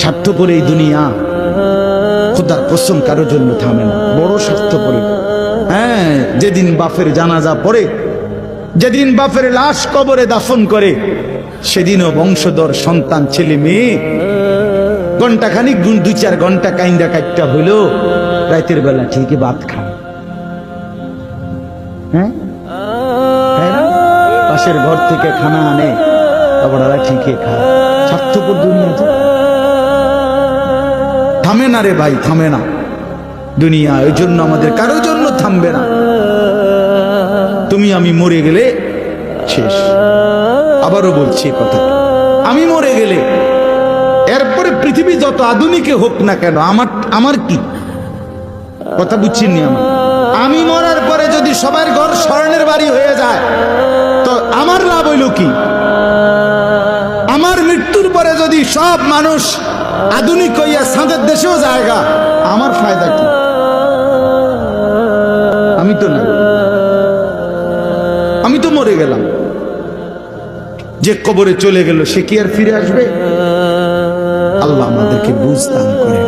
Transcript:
স্বার্থপর এই দুনিয়া, খোদার কসম কারোর জন্য থামে না, বড় স্বার্থপর। হ্যাঁ, যেদিন বাপের জানাজা পড়ে, যেদিন বাপের লাশ কবরে দাফন করে, সেদিনও বংশধর সন্তান ছেলে মেয়ে ঘন্টাখানিক 2-4 ঘন্টা কাইন্দা কাটটা হইল, রাতের বেলা ঠিকই ভাত খায়। হ্যাঁ, পাশের ঘর থেকে খানা আনে, আবার ঠিকই খায়। স্বার্থপর দুনিয়া থামে না রে ভাই, থামে না দুনিয়া। ওই জন্য আমাদের কারোর জন্য থামবে না। তুমি আমি মরে গেলে শেষ। আবারও বলছি কথা, আমি মরে গেলে এরপরে পৃথিবী যত আধুনিক হোক না কেন, আমার কি কথা বুঝছিনি? আমি মরার পরে যদি সবার ঘর স্বর্ণের বাড়ি হয়ে যায়, তো আমার লাভ হইল কি? আমার মৃত্যুর পরে যদি সব মানুষ আধুনিক হইয়া সাঁদের দেশেও জায়গা, আমার ফায়দা কি? আমি তো না, আমি তো মরে গেলাম। যে কবরে চলে গেল সে কি আর ফিরে আসবে? আল্লাহ আমাদেরকে বুঝ দান করে।